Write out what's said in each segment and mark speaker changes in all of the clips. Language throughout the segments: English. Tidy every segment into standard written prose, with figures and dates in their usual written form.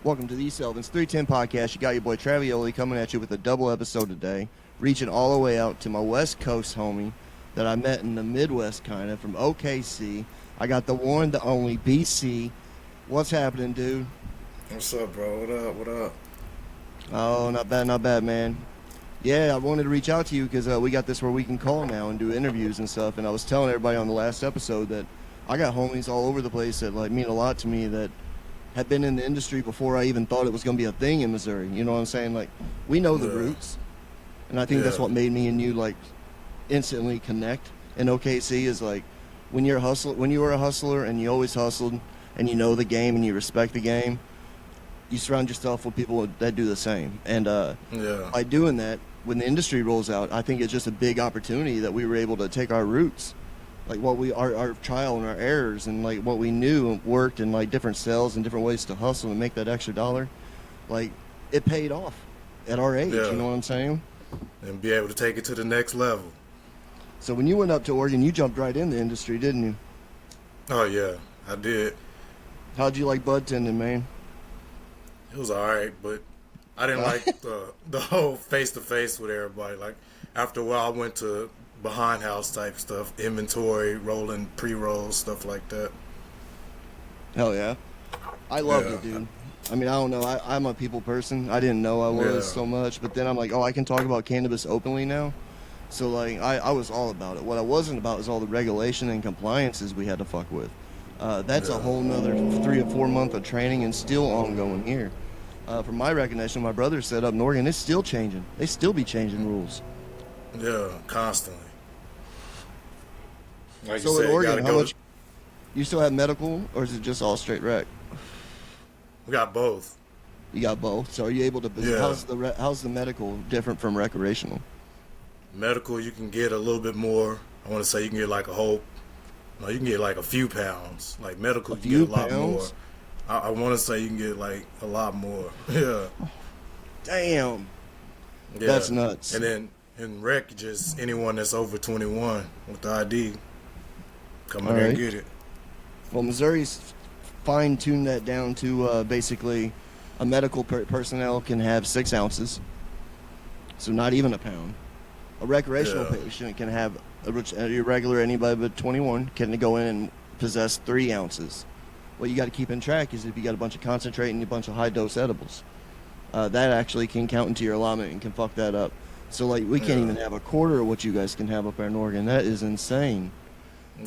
Speaker 1: Welcome to the Elvins 310 podcast. You got your boy Travioli coming at you with a double episode today, reaching all the way out to my West Coast homie that I met in the Midwest, kind of, from OKC. I got the one, the only, BC. What's happening, dude?
Speaker 2: What's up, bro? What up? What up?
Speaker 1: Oh, not bad, man. Yeah, I wanted to reach out to you because we got this where we can call now and do interviews and stuff. And I was telling everybody on the last episode that I got homies all over the place that like mean a lot to me that had been in the industry before I even thought it was going to be a thing in Missouri. You know what I'm saying? Like, we know the roots. And I think that's what made me and you like instantly connect in OKC is like when you were a hustler and you always hustled and you know the game and you respect the game, you surround yourself with people that do the same. And by doing that, when the industry rolls out, I think it's just a big opportunity that we were able to take our roots, like what our trial and our errors and like what we knew worked and like different sales and different ways to hustle and make that extra dollar. Like it paid off at our age, you know what I'm saying?
Speaker 2: And be able to take it to the next level.
Speaker 1: So when you went up to Oregon, you jumped right in the industry, didn't you?
Speaker 2: Oh, yeah, I did.
Speaker 1: How'd you like bud tending, man?
Speaker 2: It was all right, but I didn't like the whole face-to-face with everybody. Like, after a while, I went to behind house type stuff, inventory, rolling pre-rolls, stuff like that.
Speaker 1: Hell yeah. I loved it, dude. I mean, I don't know. I'm a people person. I didn't know I was so much, but then I'm like, oh, I can talk about cannabis openly now. So, like, I was all about it. What I wasn't about is all the regulation and compliances we had to fuck with. That's a whole nother 3 or 4 months of training and still ongoing here. From my recognition, my brother said up in Oregon, it's still changing. They still be changing rules.
Speaker 2: Yeah, constantly. Like
Speaker 1: so
Speaker 2: you said,
Speaker 1: in Oregon, how much? You still have medical, or is it just all straight rec?
Speaker 2: We got both.
Speaker 1: You got both. So are you able to? Yeah. How's the medical different from recreational?
Speaker 2: Medical, you can get a little bit more. I want to say you can get like you can get like a few pounds. Like medical, you can get a lot more. I want to say you can get like a lot more. Yeah.
Speaker 1: Damn.
Speaker 2: Yeah.
Speaker 1: That's nuts.
Speaker 2: And then in rec, just anyone that's over 21 with the ID, come in there and get it.
Speaker 1: Well, Missouri's fine-tuned that down to basically a medical personnel can have 6 ounces, so not even a pound. A recreational patient can have a regular anybody but 21 can go in and possess 3 ounces. What you got to keep in track is if you got a bunch of concentrate and a bunch of high-dose edibles, that actually can count into your allotment and can fuck that up. So, like, we can't even have a quarter of what you guys can have up there in Oregon. That is insane.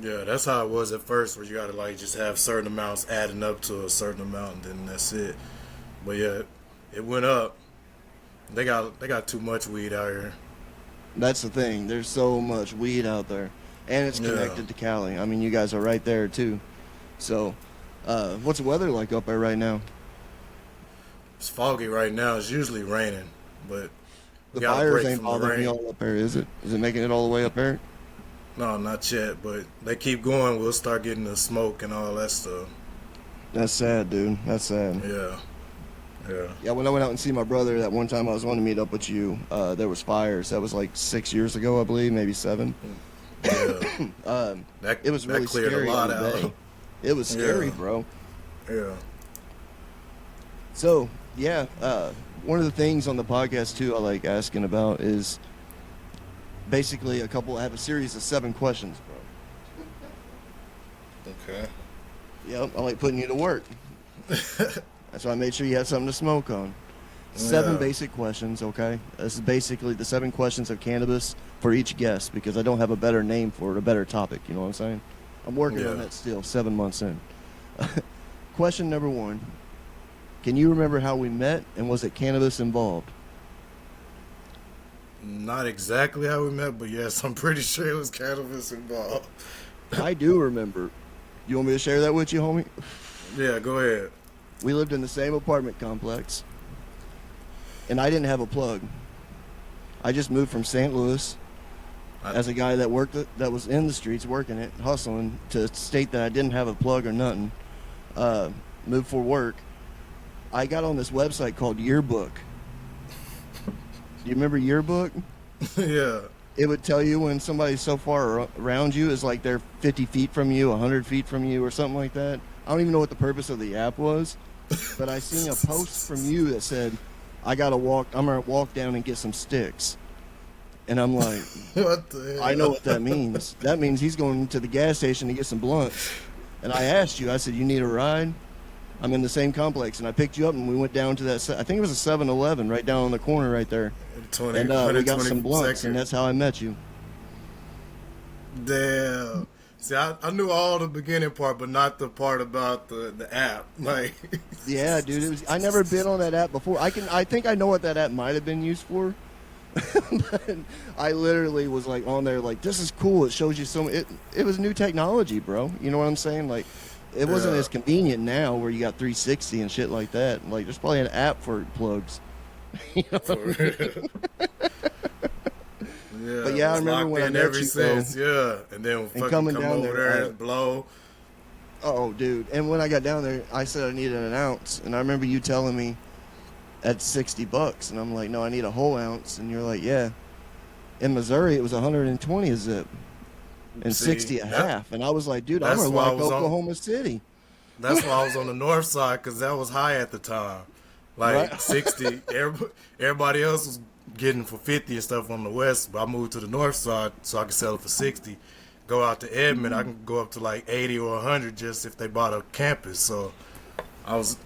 Speaker 2: Yeah, that's how it was at first, where you got to, like, just have certain amounts adding up to a certain amount, and then that's it. But, yeah, it went up. They got too much weed out here.
Speaker 1: That's the thing. There's so much weed out there. And it's connected to Cali. I mean, you guys are right there, too. So, what's the weather like up there right now?
Speaker 2: It's foggy right now. It's usually raining, but
Speaker 1: the fires ain't bothering me all up there, is it? Is it making it all the way up there?
Speaker 2: No, not yet, but they keep going. We'll start getting the smoke and all that stuff.
Speaker 1: That's sad, dude. That's sad.
Speaker 2: Yeah.
Speaker 1: Yeah, when I went out and see my brother that one time I was wanting to meet up with you, there was fires. That was like 6 years ago, I believe, maybe 7.
Speaker 2: Yeah.
Speaker 1: It was really scary. A lot out. It was scary, bro.
Speaker 2: Yeah.
Speaker 1: So, yeah, one of the things on the podcast, too, I like asking about is basically I have a series of 7 questions,
Speaker 2: bro. Okay.
Speaker 1: Yep, I like putting you to work. That's why I made sure you had something to smoke on. 7 basic questions, okay? This is basically the 7 questions of cannabis for each guest because I don't have a better name for it, a better topic, you know what I'm saying? I'm working on that still, 7 months in. Question number 1. Can you remember how we met, and was it cannabis involved?
Speaker 2: Not exactly how we met, but yes, I'm pretty sure it was cannabis involved.
Speaker 1: I do remember. You want me to share that with you, homie?
Speaker 2: Yeah, go ahead.
Speaker 1: We lived in the same apartment complex, and I didn't have a plug. I just moved from St. Louis as a guy that was in the streets working it, hustling, to state that I didn't have a plug or nothing. Moved for work. I got on this website called Yearbook. Do you remember Yearbook?
Speaker 2: Yeah.
Speaker 1: It would tell you when somebody's so far around you is like they're 50 feet from you, 100 feet from you, or something like that. I don't even know what the purpose of the app was, but I seen a post from you that said, I'm gonna walk down and get some sticks. And I'm like,
Speaker 2: What the hell?
Speaker 1: I know what that means. That means he's going to the gas station to get some blunts. And I asked you, I said, you need a ride? I'm in the same complex. And I picked you up and we went down to that, I think it was a 7-Eleven right down on the corner right there.
Speaker 2: 20,
Speaker 1: And we got some blunts, and that's how I met you.
Speaker 2: Damn. See, I knew all the beginning part, but not the part about the app. Like,
Speaker 1: Yeah, dude. I never been on that app before. I think I know what that app might have been used for. But I literally was like on there like, this is cool. It shows you it was new technology, bro. You know what I'm saying? Like, it wasn't as convenient now where you got 360 and shit like that. Like, there's probably an app for plugs. You know
Speaker 2: for real. Yeah,
Speaker 1: but yeah, I remember when I met you,
Speaker 2: since, yeah, and then fucking
Speaker 1: coming
Speaker 2: come
Speaker 1: down
Speaker 2: over there and blow.
Speaker 1: Oh, dude. And when I got down there, I said I needed an ounce. And I remember you telling me that's $60. And I'm like, no, I need a whole ounce. And you're like, yeah. In Missouri, it was 120 a zip and 60 a half. And I was like, dude, I'm going to like Oklahoma City.
Speaker 2: That's why I was on the north side, because that was high at the time. Like, right? 60. Everybody else was getting for 50 and stuff on the west, but I moved to the north side so I could sell it for 60. Go out to Edmond, I can go up to like 80 or 100 just if they bought a campus. So I was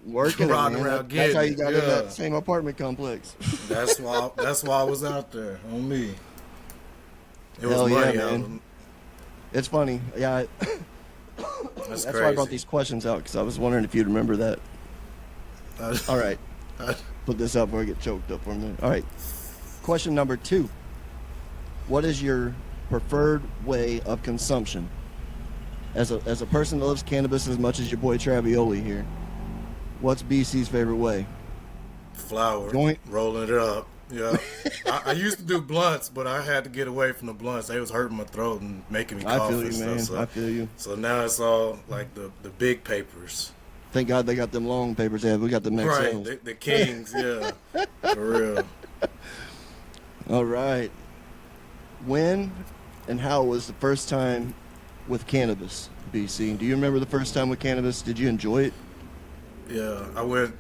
Speaker 1: working
Speaker 2: riding around getting.
Speaker 1: That's how you got in that same apartment complex.
Speaker 2: That's why I was out there on me. It was
Speaker 1: Hell
Speaker 2: money,
Speaker 1: yeah, man. It's funny. Yeah. That's why I brought these questions out, because I was wondering if you'd remember that. All right. Put this up before I get choked up for a minute. All right. Question number 2. What is your preferred way of consumption? As a person that loves cannabis as much as your boy Travioli here, what's BC's favorite way?
Speaker 2: Flower.
Speaker 1: Joint.
Speaker 2: Rolling it up. Yeah. I used to do blunts, but I had to get away from the blunts. They was hurting my throat and making me cough.
Speaker 1: I feel you,
Speaker 2: and
Speaker 1: man.
Speaker 2: stuff, so.
Speaker 1: I feel you.
Speaker 2: So now it's all like the big papers.
Speaker 1: Thank God they got them long papers. Yeah, we got the next
Speaker 2: right, the kings, yeah, for real.
Speaker 1: All right. When and how was the first time with cannabis, BC? Do you remember the first time with cannabis? Did you enjoy it?
Speaker 2: Yeah, I went.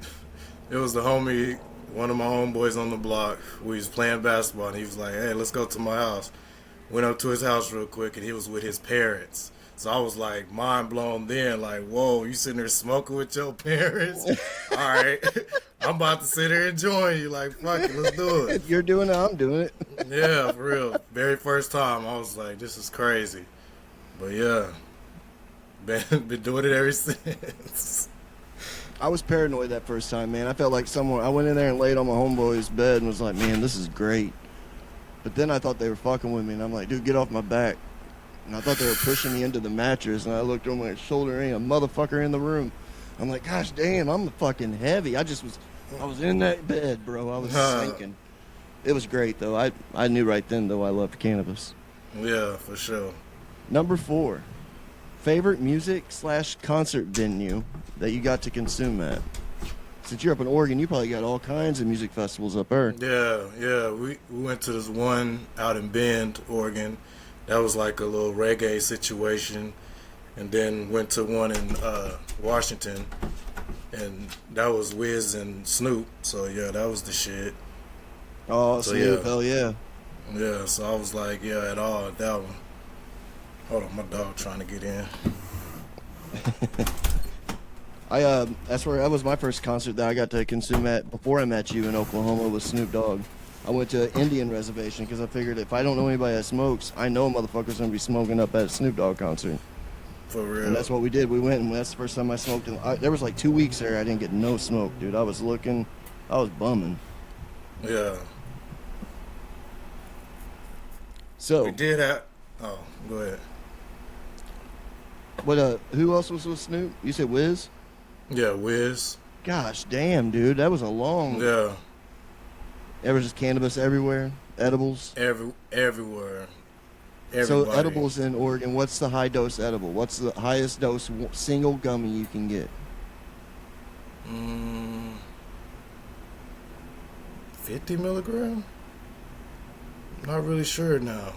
Speaker 2: It was the homie, one of my homeboys on the block. We was playing basketball, and he was like, "Hey, let's go to my house." Went up to his house real quick, and he was with his parents. So I was like mind blown then, like, whoa, you sitting there smoking with your parents? All right, I'm about to sit here and join you. Like, fuck it, let's do it.
Speaker 1: If you're doing it, I'm doing it.
Speaker 2: Yeah, for real. Very first time, I was like, this is crazy. But yeah, been doing it ever since.
Speaker 1: I was paranoid that first time, man. I felt like I went in there and laid on my homeboy's bed and was like, man, this is great. But then I thought they were fucking with me, and I'm like, dude, get off my back. And I thought they were pushing me into the mattress, and I looked over my shoulder, and ain't a motherfucker in the room. I'm like, gosh damn, I'm fucking heavy. I was in that bed, bro. I was sinking. It was great, though. I knew right then, though, I loved cannabis.
Speaker 2: Yeah, for sure.
Speaker 1: Number 4, favorite music/concert venue that you got to consume at? Since you're up in Oregon, you probably got all kinds of music festivals up there.
Speaker 2: Yeah. We went to this one out in Bend, Oregon. That was like a little reggae situation. And then went to one in Washington. And that was Wiz and Snoop. So, yeah, that was the shit.
Speaker 1: Oh, so Snoop, hell yeah.
Speaker 2: Yeah, so I was like, yeah, at that one. Hold on, my dog trying to get in.
Speaker 1: That was my first concert that I got to consume at before I met you in Oklahoma with Snoop Dogg. I went to an Indian reservation because I figured if I don't know anybody that smokes, I know a motherfucker's gonna be smoking up at a Snoop Dogg concert.
Speaker 2: For real.
Speaker 1: And that's what we did. We went, and that's the first time I smoked. There was like 2 weeks there I didn't get no smoke, dude. I was bumming.
Speaker 2: Yeah.
Speaker 1: So
Speaker 2: we did have. Oh, go ahead.
Speaker 1: Who else was with Snoop? You said Wiz?
Speaker 2: Yeah, Wiz.
Speaker 1: Gosh damn, dude, that was a long.
Speaker 2: Yeah.
Speaker 1: There was just cannabis everywhere, edibles.
Speaker 2: Everywhere. Everybody.
Speaker 1: So edibles in Oregon, what's the high dose edible? What's the highest dose single gummy you can get?
Speaker 2: 50 milligram? Not really sure now.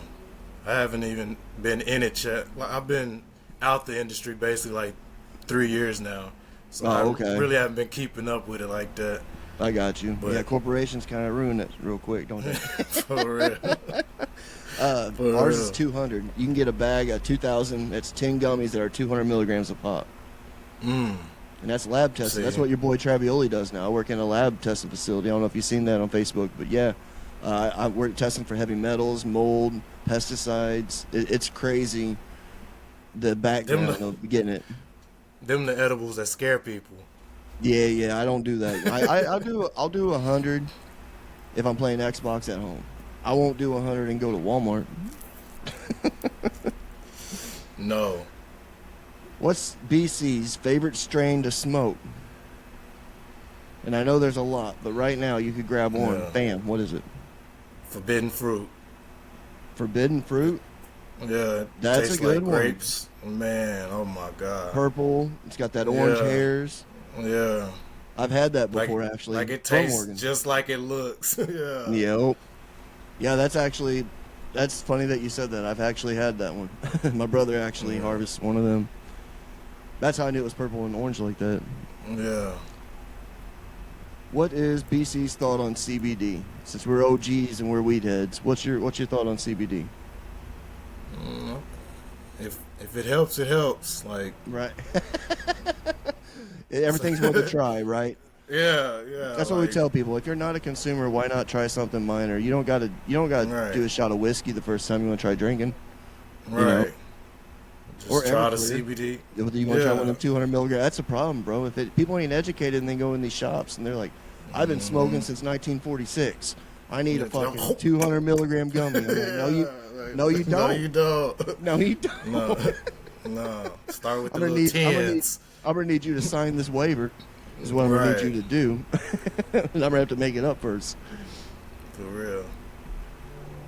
Speaker 2: I haven't even been in it yet. I've been out the industry basically like 3 years now. So
Speaker 1: Oh,
Speaker 2: I
Speaker 1: okay.
Speaker 2: really haven't been keeping up with it like that.
Speaker 1: I got you.
Speaker 2: But-
Speaker 1: Yeah, corporations kind of ruin it real quick, don't they?
Speaker 2: For real. For
Speaker 1: Ours
Speaker 2: real.
Speaker 1: is 200. You can get a bag of 2,000. That's 10 gummies that are 200 milligrams a pop.
Speaker 2: Mm.
Speaker 1: And that's lab tested.
Speaker 2: See.
Speaker 1: That's what your boy Travioli does now. I work in a lab testing facility. I don't know if you've seen that on Facebook, but yeah, I work testing for heavy metals, mold, pesticides. It's crazy, the background of getting it.
Speaker 2: Them the edibles that scare people.
Speaker 1: Yeah, I don't do that. I'll do 100 if I'm playing Xbox at home. I won't do 100 and go to Walmart.
Speaker 2: No.
Speaker 1: What's BC's favorite strain to smoke? And I know there's a lot, but right now you could grab one.
Speaker 2: Yeah.
Speaker 1: Bam, what is it?
Speaker 2: Forbidden fruit.
Speaker 1: Forbidden fruit?
Speaker 2: Yeah,
Speaker 1: That's
Speaker 2: tastes
Speaker 1: a good
Speaker 2: like
Speaker 1: one.
Speaker 2: grapes. Man, oh my god.
Speaker 1: Purple. It's got that orange
Speaker 2: Yeah.
Speaker 1: hairs.
Speaker 2: Yeah.
Speaker 1: I've had that
Speaker 2: Like,
Speaker 1: before, actually.
Speaker 2: like it
Speaker 1: from
Speaker 2: tastes
Speaker 1: Oregon.
Speaker 2: just like it looks. Yeah.
Speaker 1: Yep. Yeah, that's funny that you said that. I've actually had that one. My brother actually harvests one of them. That's how I knew it was purple and orange like that.
Speaker 2: Yeah.
Speaker 1: What is BC's thought on CBD? Since we're OGs and we're weed heads, what's your thought on CBD?
Speaker 2: Mm, if it helps, it helps. Like,
Speaker 1: Right. Everything's worth a try, right?
Speaker 2: yeah.
Speaker 1: That's what we tell people. If you're not a consumer, why not try something minor? You don't gotta
Speaker 2: Right.
Speaker 1: do a shot of whiskey the first time you want to try drinking.
Speaker 2: Right.
Speaker 1: you know.
Speaker 2: Just
Speaker 1: Or
Speaker 2: try the
Speaker 1: Everclear.
Speaker 2: CBD.
Speaker 1: You want to try
Speaker 2: Yeah.
Speaker 1: one of 200 milligrams? That's a problem, bro. If people ain't educated and they go in these shops and they're like, I've been smoking since 1946. I need a
Speaker 2: Yeah,
Speaker 1: fucking 200 milligram gummy. I'm like, no, you don't.
Speaker 2: No, you don't.
Speaker 1: No, you don't.
Speaker 2: No. No. Start with the
Speaker 1: I'm gonna
Speaker 2: little
Speaker 1: need.
Speaker 2: tens.
Speaker 1: I'm gonna need you to sign this waiver. Is what I'm gonna
Speaker 2: Right.
Speaker 1: need you to do. And I'm gonna have to make it up first.
Speaker 2: For real.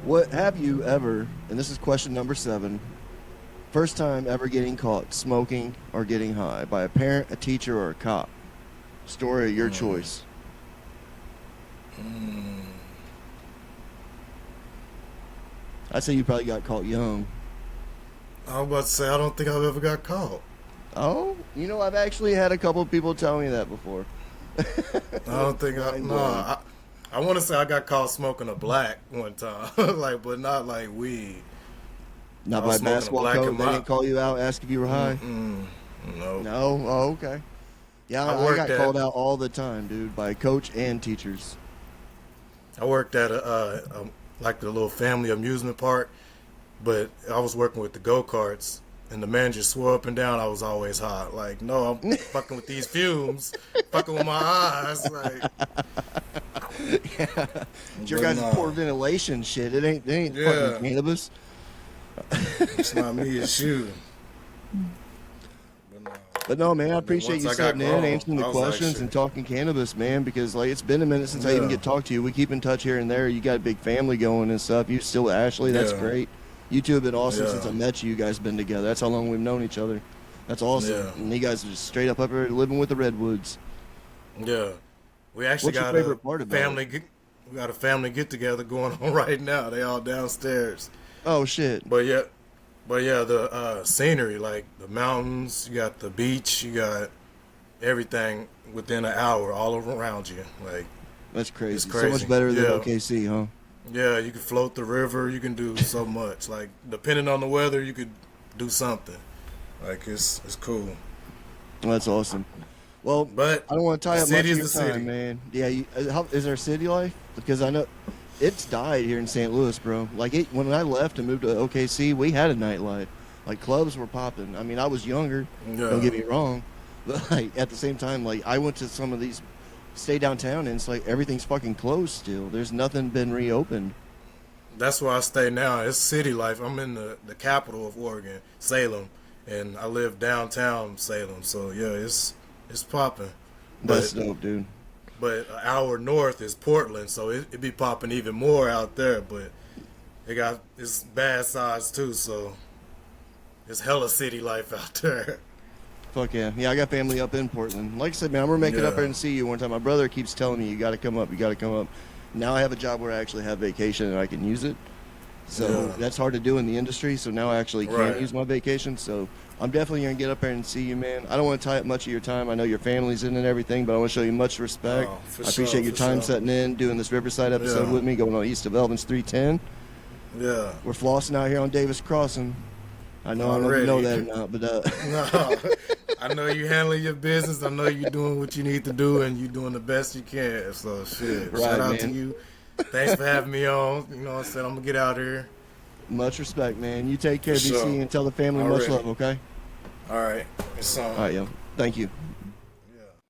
Speaker 1: What have you ever? And this is question number 7. First time ever getting caught smoking or getting high by a parent, a teacher, or a cop. Story of your choice. I'd say you probably got caught young.
Speaker 2: I was about to say, I don't think I've ever got caught.
Speaker 1: Oh, I've actually had a couple of people tell me that before.
Speaker 2: I don't think
Speaker 1: Mind
Speaker 2: no.
Speaker 1: blowing.
Speaker 2: I want to say I got caught smoking a black one time, but not like weed.
Speaker 1: Not
Speaker 2: I was
Speaker 1: by
Speaker 2: smoking a
Speaker 1: basketball
Speaker 2: black
Speaker 1: coach.
Speaker 2: and
Speaker 1: They
Speaker 2: mild.
Speaker 1: didn't call you out, ask if you were high.
Speaker 2: No.
Speaker 1: No. Oh, okay. Yeah,
Speaker 2: I
Speaker 1: I
Speaker 2: worked
Speaker 1: got
Speaker 2: at-
Speaker 1: called out all the time, dude, by coach and teachers.
Speaker 2: I worked at like the little family amusement park, but I was working with the go-karts, and the manager swore up and down I was always high. Like, no, I'm fucking with these fumes, fucking with my eyes. Like,
Speaker 1: It's your
Speaker 2: But
Speaker 1: guys'
Speaker 2: nah.
Speaker 1: poor ventilation shit. It ain't
Speaker 2: Yeah.
Speaker 1: fucking cannabis.
Speaker 2: it's not me, it's you. But no.
Speaker 1: But no, man, I appreciate
Speaker 2: once
Speaker 1: you
Speaker 2: I got
Speaker 1: sitting in,
Speaker 2: grown,
Speaker 1: answering the
Speaker 2: I was like,
Speaker 1: questions,
Speaker 2: shit.
Speaker 1: and talking cannabis, man. Because like it's been a minute since I even
Speaker 2: Yeah.
Speaker 1: get to talk to you. We keep in touch here and there. You got a big family going and stuff. You still Ashley, that's
Speaker 2: Yeah.
Speaker 1: great. You two have been awesome
Speaker 2: Yeah.
Speaker 1: since I met you. You guys have been together. That's how long we've known each other. That's awesome.
Speaker 2: Yeah.
Speaker 1: And you guys are just straight up here living with the redwoods.
Speaker 2: Yeah, we actually
Speaker 1: What's your
Speaker 2: got
Speaker 1: favorite
Speaker 2: a
Speaker 1: part about
Speaker 2: family. We got a family get together going on right now. They all downstairs.
Speaker 1: Oh shit.
Speaker 2: But yeah, the scenery, like the mountains, you got the beach, you got everything within an hour all around you. Like,
Speaker 1: That's crazy.
Speaker 2: It's
Speaker 1: So
Speaker 2: crazy.
Speaker 1: much better than
Speaker 2: Yeah.
Speaker 1: OKC, huh?
Speaker 2: yeah, you can float the river. You can do so much. Like, depending on the weather, you could do something. Like, it's cool.
Speaker 1: That's awesome. Well,
Speaker 2: But
Speaker 1: I don't want to tie
Speaker 2: the
Speaker 1: up much
Speaker 2: city
Speaker 1: of
Speaker 2: is
Speaker 1: your
Speaker 2: the
Speaker 1: time,
Speaker 2: city.
Speaker 1: man. Yeah, is there city life? Because I know it's died here in St. Louis, bro. Like when I left and moved to OKC, we had a nightlife. Like clubs were popping. I mean, I was younger.
Speaker 2: Yeah.
Speaker 1: Don't get me wrong, but like at the same time, like I went to some of these, stay downtown, and it's like everything's fucking closed still. There's nothing been reopened.
Speaker 2: That's where I stay now. It's city life. I'm in the capital of Oregon, Salem, and I live downtown Salem. So yeah, it's popping.
Speaker 1: That's
Speaker 2: But
Speaker 1: dope, dude.
Speaker 2: an hour north is Portland, so it be popping even more out there. But it's bad sides too, so it's hella city life out there.
Speaker 1: Fuck yeah. Yeah, I got family up in Portland. Like I said, man, I'm going to make it up
Speaker 2: Yeah.
Speaker 1: there and see you one time. My brother keeps telling me, you got to come up, you got to come up. Now I have a job where I actually have vacation and I can use it. So
Speaker 2: Yeah.
Speaker 1: that's hard to do in the industry. So now I actually can
Speaker 2: Right.
Speaker 1: use my vacation. So I'm definitely going to get up there and see you, man. I don't want to tie up much of your time. I know your family's in and everything, but I want to show you much respect.
Speaker 2: Oh, for
Speaker 1: I appreciate
Speaker 2: sure,
Speaker 1: your
Speaker 2: for
Speaker 1: time
Speaker 2: sure.
Speaker 1: setting in, doing this Riverside episode
Speaker 2: Yeah.
Speaker 1: with me, going on east of Elvins 310.
Speaker 2: Yeah.
Speaker 1: We're flossing out here on Davis Crossing. I know I don't know if you know that or not, but
Speaker 2: No, I know you handling your business. I know you're doing what you need to do, and you're doing the best you can. So, shit.
Speaker 1: Right,
Speaker 2: Shout out to
Speaker 1: man.
Speaker 2: you. Thanks for having me on. You know what I'm saying? I'm going to get out here.
Speaker 1: much respect, man. You take care,
Speaker 2: For
Speaker 1: BC,
Speaker 2: sure.
Speaker 1: and tell the family
Speaker 2: All
Speaker 1: much
Speaker 2: right.
Speaker 1: love, okay?
Speaker 2: All right. It's on.
Speaker 1: All right, yo. Thank you.